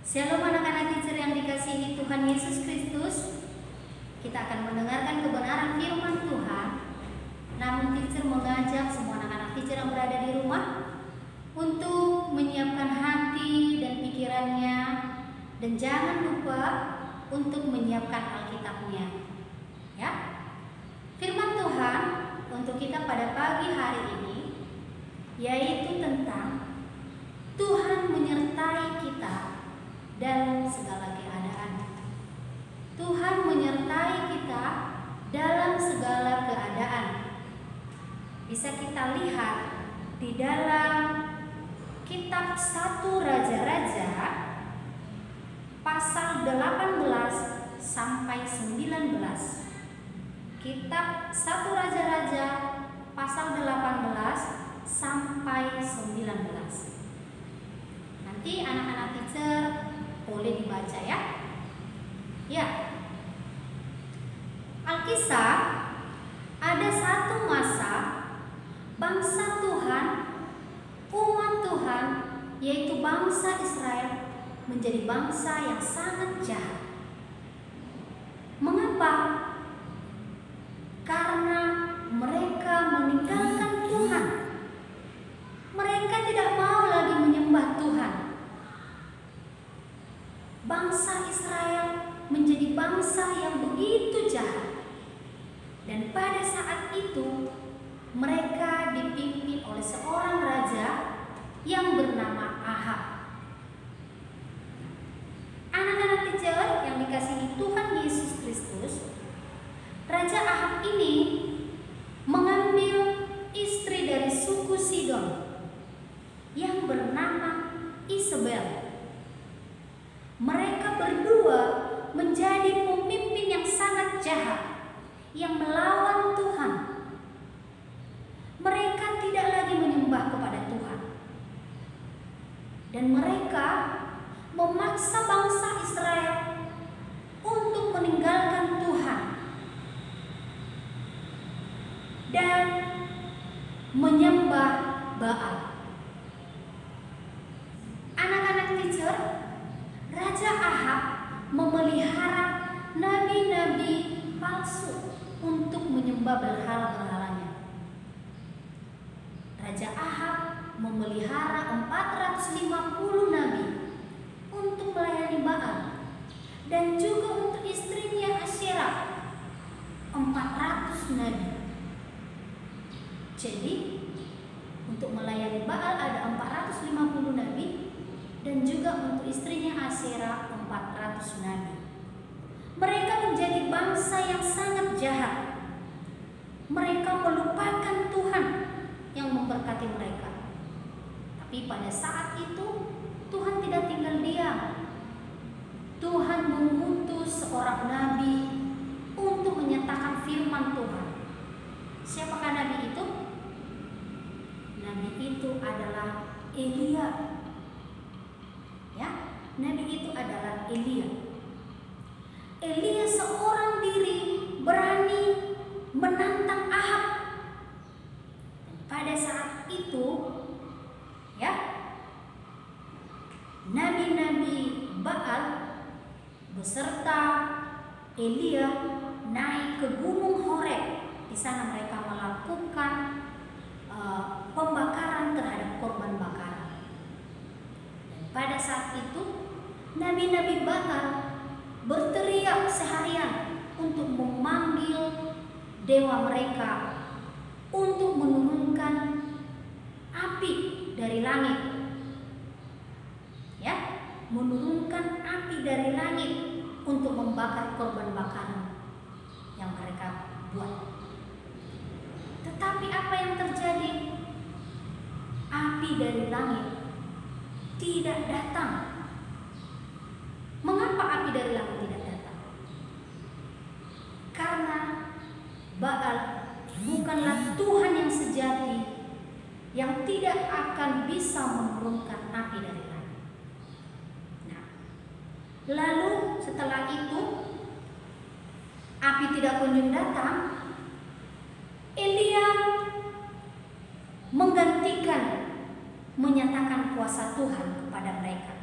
Shalom anak-anak teacher yang dikasihi Tuhan Yesus Kristus. Kita akan mendengarkan kebenaran firman Tuhan. Namun teacher mengajak semua anak-anak teacher yang berada di rumah untuk menyiapkan hati dan pikirannya, dan jangan lupa untuk menyiapkan Alkitabnya. Ya. Firman Tuhan untuk kita pada pagi hari ini yaitu tentang Tuhan menyertai kita dalam segala keadaan. Tuhan menyertai kita dalam segala keadaan. Bisa kita lihat di dalam kitab 1 Raja-Raja pasal 18 sampai 19. Kitab 1 Raja-Raja pasal 18 sampai 19. Nanti anak-anak teacher boleh dibaca ya. Ya. Alkisah, ada satu masa bangsa Tuhan, umat Tuhan, yaitu bangsa Israel, menjadi bangsa yang sangat jahat. Mengapa? Karena mereka meninggalkan Tuhan. Mereka tidak mau lagi menyembah Tuhan. Bangsa Israel menjadi bangsa yang begitu jahat. Dan pada saat itu mereka dipimpin oleh seorang raja yang bernama Ahab. Anak-anak teacher yang dikasihi Tuhan Yesus Kristus, Raja Ahab ini mengambil istri dari suku Sidon yang bernama Isabel. Mereka berdua menjadi pemimpin yang sangat jahat yang melawan Tuhan. Mereka tidak lagi menyembah kepada Tuhan. Dan mereka memaksa bangsa Israel untuk meninggalkan Tuhan dan menyembah Baal. Anak-anak teacher, Raja Ahab memelihara nabi-nabi palsu untuk menyembah berhala-berhalanya. Raja Ahab memelihara 450 nabi untuk melayani Baal, dan juga untuk istrinya Asyera 400 nabi. Jadi untuk melayani Baal ada 450 nabi, dan juga untuk istrinya Asyera 400 nabi. Mereka menjadi bangsa yang sangat jahat. Mereka melupakan Tuhan yang memberkati mereka. Tapi pada saat itu Tuhan tidak tinggal diam. Tuhan mengutus seorang nabi untuk menyatakan firman Tuhan. Siapakah nabi itu? Nabi itu adalah Elia. Ya, nabi itu adalah Elia. Elia seorang diri berani menantang Ahab. Pada saat itu, ya, nabi-nabi Baal beserta Elia naik ke Gunung Horeb. Di sana mereka melakukan pembakaran terhadap korban bakaran. Dan pada saat itu, nabi-nabi Baal berteriak seharian untuk memanggil dewa mereka untuk menurunkan api dari langit. Ya, menurunkan api dari langit untuk membakar korban bakaran yang mereka buat. Tetapi apa yang terjadi? Api dari langit tidak datang. Mengapa api dari langit tidak datang? Karena Baal bukanlah Tuhan yang sejati, yang tidak akan bisa menurunkan api dari langit. Nah, lalu setelah itu api tidak kunjung datang. Elia menggantikan, menyatakan kuasa Tuhan kepada mereka.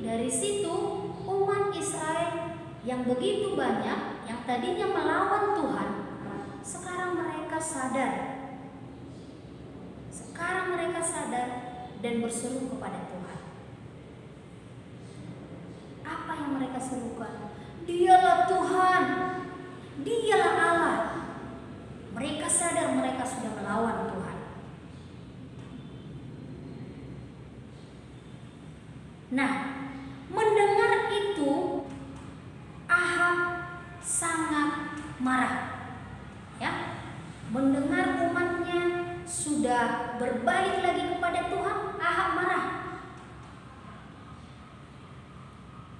dari situ umat Israel yang begitu banyak yang tadinya melawan Tuhan, sekarang mereka sadar. Sekarang mereka sadar dan berseru kepada Tuhan. Apa yang mereka serukan? Dialah Tuhan, Dialah Allah. Mereka sadar mereka sudah melawan Tuhan. Nah, mendengar itu Ahab sangat marah. Ya, mendengar umatnya sudah berbalik lagi kepada Tuhan, Ahab marah.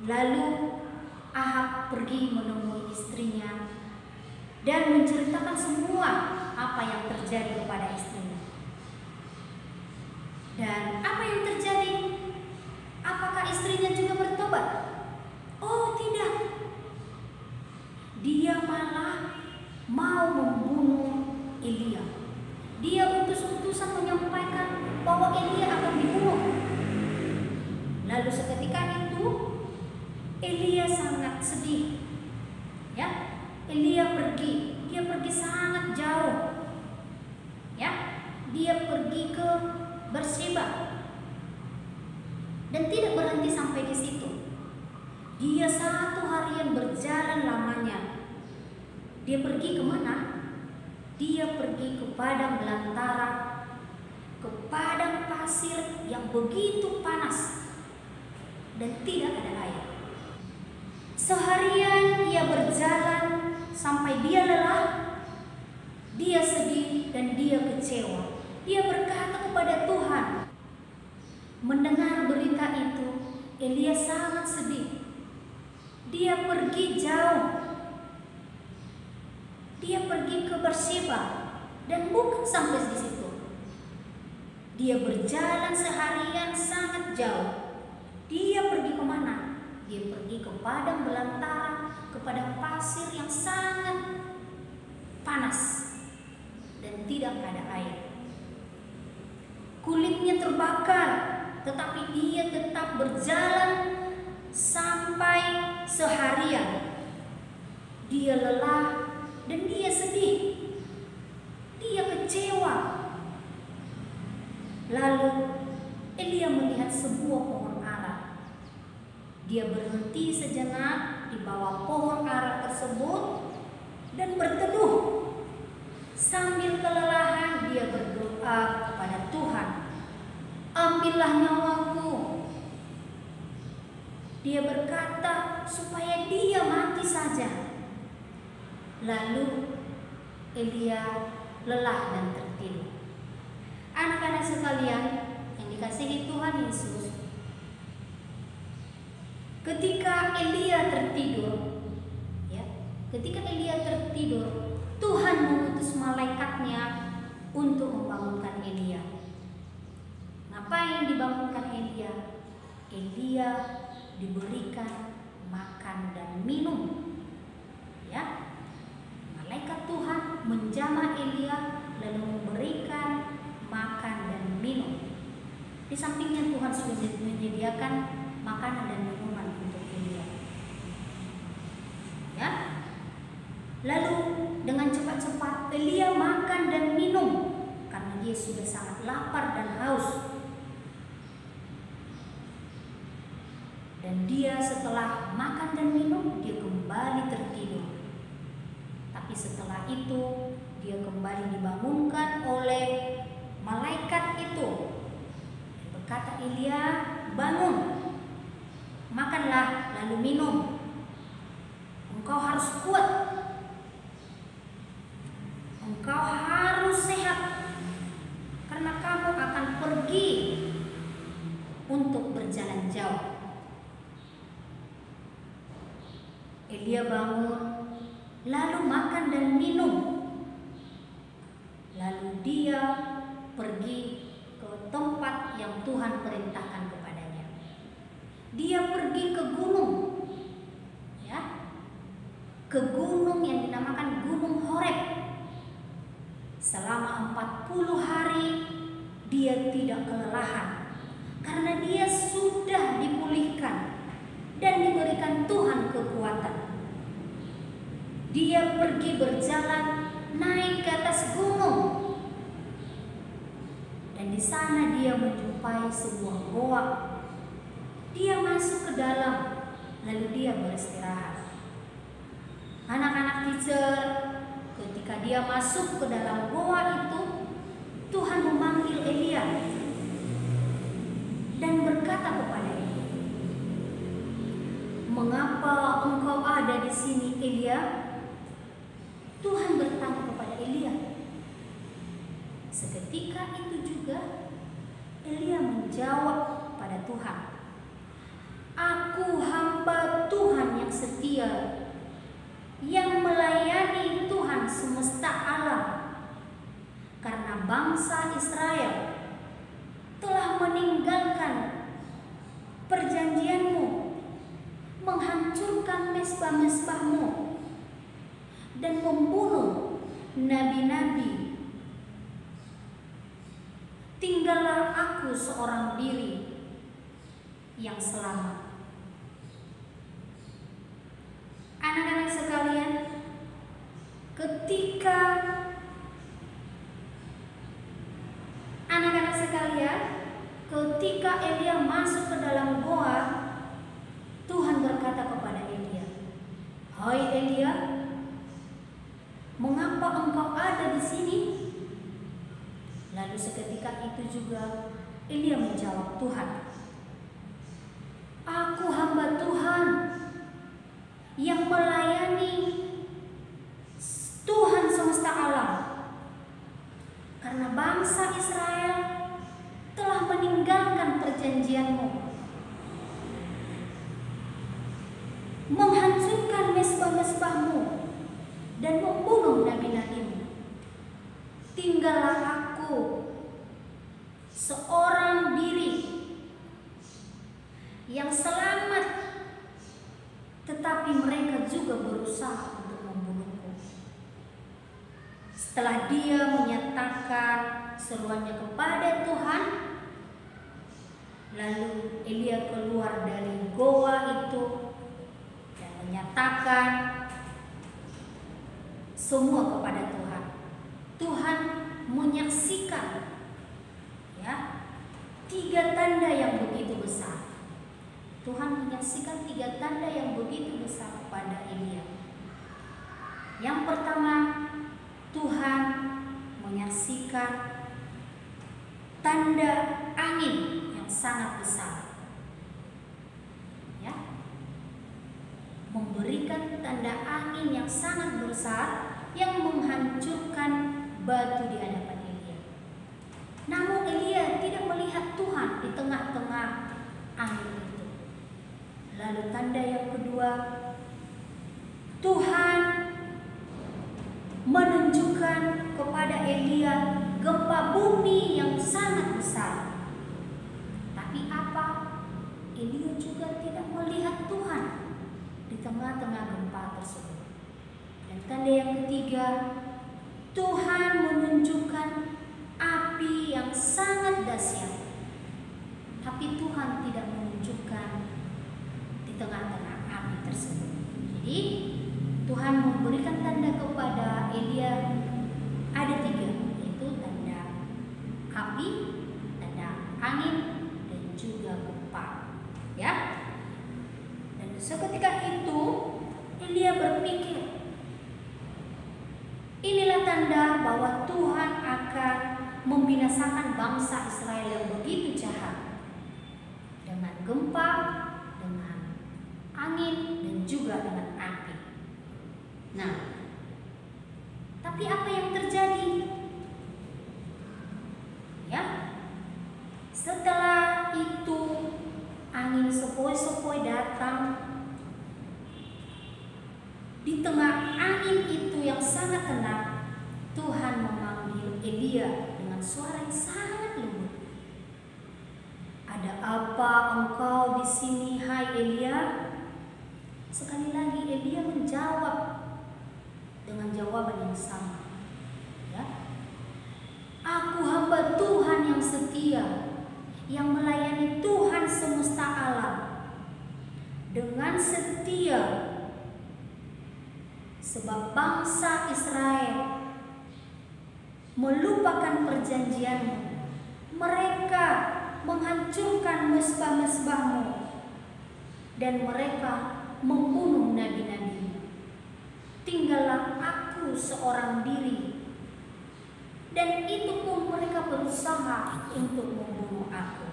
Lalu Ahab pergi menemui istrinya dan menceritakan semua apa yang terjadi kepada istrinya. Dan apa yang terjadi? Apakah istrinya juga bertobat? Oh, tidak. Dia malah mau membunuh Elia. Dia utus-utusan menyampaikan bahwa Elia akan dibunuh. Lalu seketika itu Elia sangat sedih. Ya, Elia pergi. Dia pergi sangat jauh. Ya, dia pergi ke Berseba. Dan tidak berhenti sampai di situ. Dia 1 harian berjalan lamanya. Dia pergi kemana? Dia pergi ke padang belantara, ke padang pasir yang begitu panas dan tidak ada air. Seharian ia berjalan sampai dia lelah, dia sedih dan dia kecewa. Dia berkata kepada Tuhan. Mendengar berita itu, Elia sangat sedih. Dia pergi jauh. Dia pergi ke Berseba dan bukan sampai di situ. Dia berjalan seharian sangat jauh. Dia pergi kemana? Dia pergi ke padang belantara, ke padang pasir yang sangat panas dan tidak ada air. Kulitnya terbakar, tetapi dia tetap berjalan sampai seharian. Dia lelah dan dia sedih. Dia kecewa. Lalu Elia melihat sebuah pohon ara. Dia berhenti sejenak di bawah pohon ara tersebut dan berteduh. Sambil kelelahan dia berdoa kepada Tuhan. Ambillah nyawaku. Dia berkata supaya dia mati saja. Lalu Elia lelah dan tertidur. Anak-anak sekalian yang dikasihi Tuhan Yesus, ketika Elia tertidur, Tuhan mengutus malaikatnya untuk membangunkan Elia. Apa yang dibangunkan Elia? Elia diberikan makan dan minum. Ya, malaikat Tuhan menjamah Elia lalu memberikan makan dan minum. Di sampingnya Tuhan sudah menyediakan makanan dan minuman untuk Elia. Ya, lalu dengan cepat-cepat Elia makan dan minum karena dia sudah sangat lapar dan haus. Dan dia setelah makan dan minum, dia kembali tertidur. Tapi setelah itu, dia kembali dibangunkan oleh malaikat itu. Dan berkata, Elia, bangun, makanlah lalu minum. Engkau harus kuat. Engkau harus sehat. Karena kamu akan pergi untuk berjalan jauh. Elia bangun, lalu makan dan minum. Lalu dia pergi ke tempat yang Tuhan perintahkan kepadanya. Dia pergi ke gunung, ya, ke gunung yang dinamakan Gunung Horeb. Selama 40 hari dia tidak kelelahan karena dia sudah dipulihkan. Dia pergi berjalan naik ke atas gunung. Dan di sana dia menjumpai sebuah goa. Dia masuk ke dalam, lalu dia beristirahat. Anak-anak teacher, ketika dia masuk ke dalam goa itu, Tuhan memanggil Elia dan berkata kepada Elia, "Mengapa engkau ada di sini, Elia?" Tuhan bertanya kepada Elia. Seketika itu juga Elia menjawab pada Tuhan, "Aku hamba Tuhan yang setia, yang melayani Tuhan semesta alam. Karena bangsa Israel telah meninggalkan perjanjianmu, menghancurkan mezbah-mezbahmu, dan membunuh nabi-nabi. Tinggallah aku seorang diri yang selamat." Anak-anak sekalian, ketika Elia masuk ke dalam goa, Tuhan berkata kepada Elia, "Hai Elia, mengapa engkau ada di sini?" Lalu seketika itu juga Elia menjawab Tuhan, "Aku hamba Tuhan yang melayani Tuhan semesta alam. Karena bangsa Israel telah meninggalkan perjanjianmu, menghancurkan mezbah-mezbahmu, dan membunuh nabi-nabimu. Tinggallah aku seorang diri yang selamat, tetapi mereka juga berusaha untuk membunuhku." Setelah dia menyatakan seruannya kepada Tuhan, lalu Elia keluar dari goa itu dan menyatakan semua kepada Tuhan. Tuhan menyaksikan, ya, 3 tanda yang begitu besar. Tuhan menyaksikan 3 tanda yang begitu besar kepada Elia. Yang pertama, Tuhan menyaksikan tanda angin yang sangat besar, ya, memberikan tanda angin yang sangat besar yang menghancurkan batu di hadapan Elia. Namun Elia tidak melihat Tuhan di tengah-tengah angin itu. Lalu tanda yang kedua, Tuhan menunjukkan kepada Elia gempa bumi yang sangat besar. Tapi apa? Elia juga tidak melihat Tuhan di tengah-tengah gempa tersebut. Dan tanda yang ketiga, Tuhan menunjukkan api yang sangat dahsyat. Tapi Tuhan tidak menunjukkan di tengah-tengah api tersebut. Jadi Tuhan memberikan tanda kepada Elia ada 3, yaitu tanda api, tanda angin, dan juga gempa. Ya. Dan seketika itu Elia berpikir, inilah tanda bahwa Tuhan akan membinasakan bangsa Israel yang begitu jahat, dengan gempa, dengan angin, dan juga dengan api. Nah, tapi apa yang terjadi? Ya, setelah itu angin sepoi-sepoi datang. Di tengah angin itu yang sangat tenang, Tuhan memanggil Elia dengan suara yang sangat lembut. "Ada apa engkau di sini, hai Elia?" Sekali lagi Elia menjawab dengan jawaban yang sama. Ya. "Aku hamba Tuhan yang setia, yang melayani Tuhan semesta alam. Dengan setia sebab bangsa Israel melupakan perjanjianmu. Mereka menghancurkan mezbah-mezbahmu dan mereka membunuh nabi-nabimu. Tinggallah aku seorang diri, dan itu pun mereka berusaha untuk membunuh aku.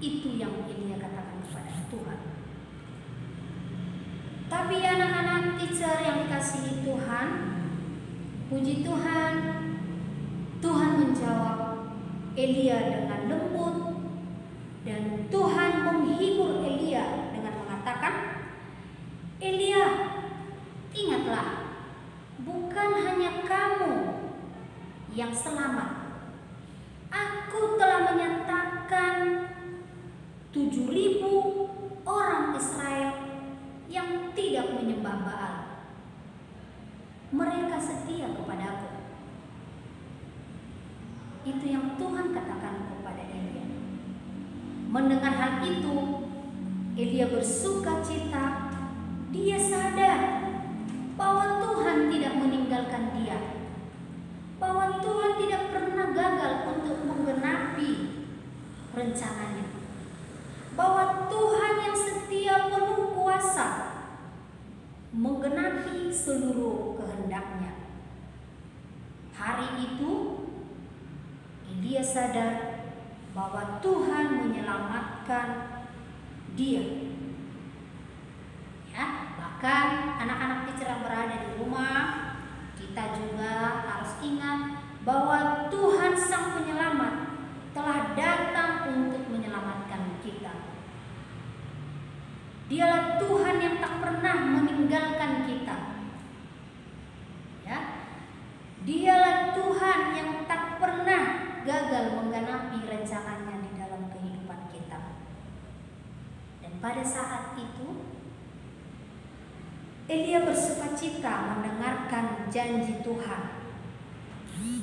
Itu yang Elia katakan kepada Tuhan. Tapi anak-anak teacher yang dikasihi Tuhan, puji Tuhan, Tuhan menjawab Elia dengan lembut, dan Tuhan menghibur Elia dengan mengatakan, Elia, ingatlah, bukan hanya kamu yang selamat. Aku telah menyatakan 7.000 orang Israel yang tidak menyembah Baal. Mereka setia kepadaku. Itu yang Tuhan katakan kepada Elia. Mendengar hal itu, Elia bersuka cita. Dia sadar bahwa Tuhan tidak meninggalkan dia, bahwa Tuhan tidak pernah gagal untuk menggenapi rencananya, bahwa Tuhan yang setia penuh kuasa menggenapi seluruh kehendaknya. Hari itu Elia sadar bahwa Tuhan menyelamatkan dia. Ya, bahkan anak-anak teacher yang berada di rumah, kita juga harus ingat bahwa Tuhan Sang Penyelamat telah datang untuk menyelamatkan kita. Dialah Tuhan yang tak pernah meninggalkan kita. Ya, Dialah Tuhan yang tak pernah gagal menggenapi rencananya di dalam kehidupan kita. Dan pada saat itu Elia bersukacita mendengarkan janji Tuhan.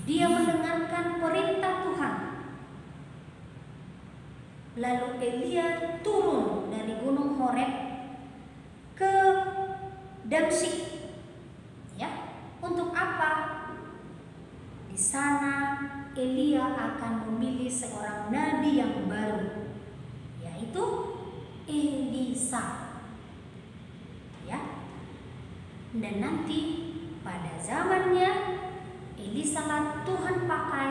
Dia mendengarkan perintah Tuhan. Lalu Elia turun dari Gunung Horeb ke Damsyik. Ya, untuk apa? Di sana Elia akan memilih seorang nabi yang baru, yaitu Elisa. Ya. Dan nanti pada zamannya Elisa lah Tuhan pakai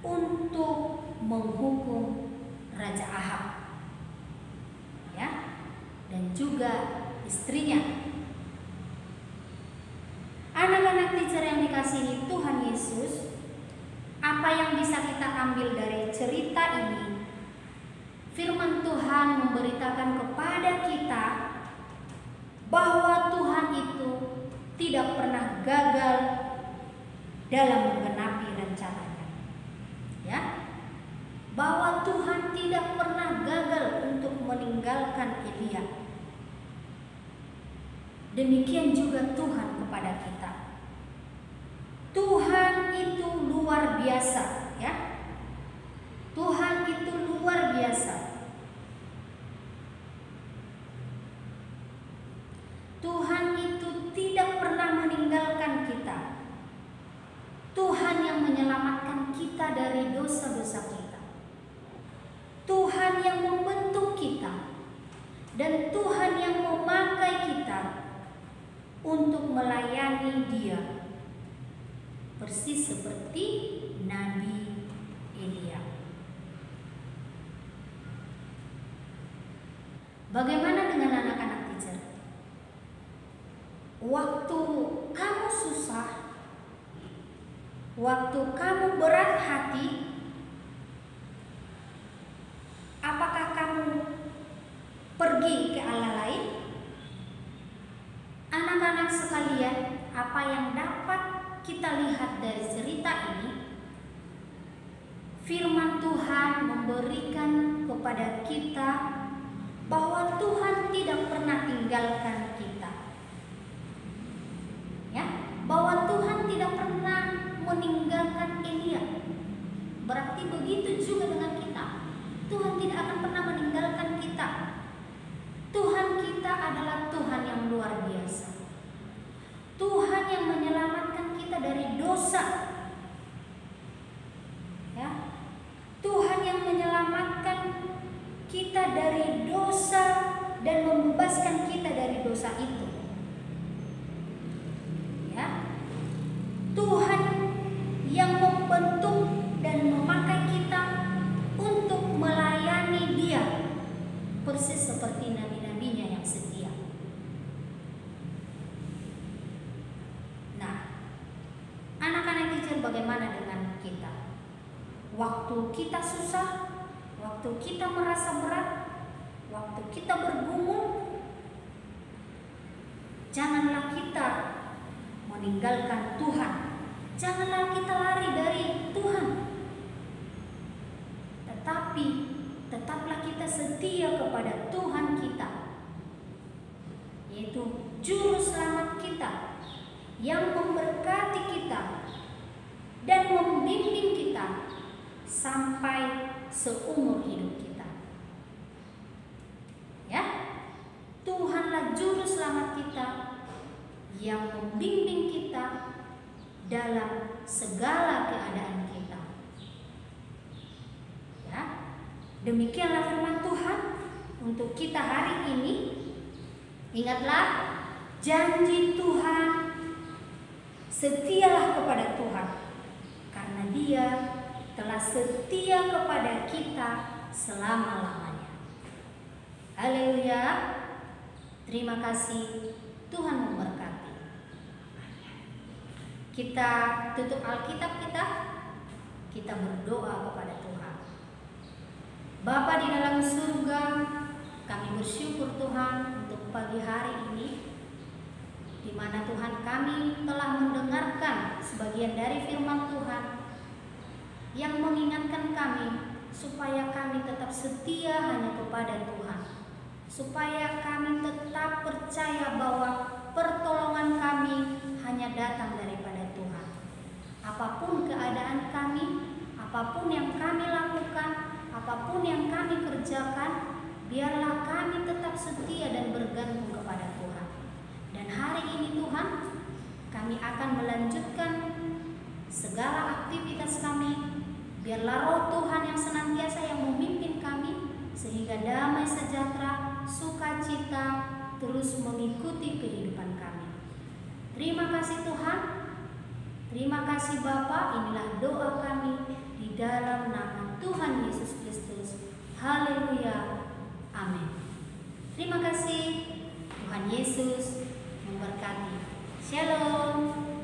untuk menghukum Raja Ahab, ya, dan juga istrinya. Anak-anak teacher yang dikasihi Tuhan Yesus, apa yang bisa kita ambil dari cerita ini? Firman Tuhan memberitakan kepada kita bahwa Tuhan itu tidak pernah gagal dalam menggenapi rencananya. Ya, bahwa Tuhan tidak pernah gagal untuk meninggalkan Elia. Demikian juga Tuhan kepada kita. Tuhan itu luar biasa, ya. Tuhan itu luar biasa. Tuhan itu tidak pernah meninggalkan kita. Tuhan yang menyelamatkan kita dari dosa-dosa kita. Tuhan yang membentuk kita, dan Tuhan yang memakai kita untuk melayani Dia, persis seperti Nabi Elia. Bagaimana dengan anak-anak teacher? Waktu kamu susah, waktu kamu berat hati, apakah kamu pergi ke Allah lain? Anak-anak sekalian, apa yang dapat kita lihat dari cerita ini? Firman Tuhan memberikan kepada kita bahwa Tuhan tidak pernah tinggalkan kita. Ya, bahwa Tuhan tidak pernah meninggalkan Elia. Berarti begitu juga dengan kita. Tuhan tidak akan pernah meninggalkan kita. Tuhan kita adalah Tuhan yang luar biasa. dosa itu. Ya. Tuhan yang membentuk dan memakai kita untuk melayani Dia, persis seperti nabi-nabinya yang setia. Nah, anak-anak kecil, bagaimana dengan kita? Waktu kita susah, waktu kita merasa berat, waktu kita bergumul, janganlah kita meninggalkan Tuhan. Janganlah kita lari dari Tuhan. Tetapi tetaplah kita setia kepada Tuhan kita, yaitu juru selamat kita yang memberkati kita dan membimbing kita sampai seumur hidup kita. Ya, Tuhanlah juru selamat kita yang membimbing kita dalam segala keadaan kita. Ya, demikianlah firman Tuhan untuk kita hari ini. Ingatlah janji Tuhan, setialah kepada Tuhan, karena Dia telah setia kepada kita selama-lamanya. Haleluya. Terima kasih, Tuhan memberkati. Kita tutup Alkitab kita berdoa kepada Tuhan. Bapa di dalam surga, kami bersyukur Tuhan untuk pagi hari ini, di mana Tuhan kami telah mendengarkan sebagian dari firman Tuhan yang mengingatkan kami supaya kami tetap setia hanya kepada Tuhan, supaya kami tetap percaya bahwa pertolongan kami hanya datang daripada Tuhan. Apapun keadaan kami, apapun yang kami lakukan, apapun yang kami kerjakan, biarlah kami tetap setia dan bergantung kepada Tuhan. Dan hari ini Tuhan, kami akan melanjutkan segala aktivitas kami. Biarlah Roh Tuhan yang senantiasa yang memimpin kami, sehingga damai sejahtera, sukacita terus mengikuti kehidupan kami. Terima kasih Tuhan. Terima kasih Bapa. Inilah doa kami di dalam nama Tuhan Yesus Kristus. Haleluya. Amin. Terima kasih. Tuhan Yesus memberkati. Shalom.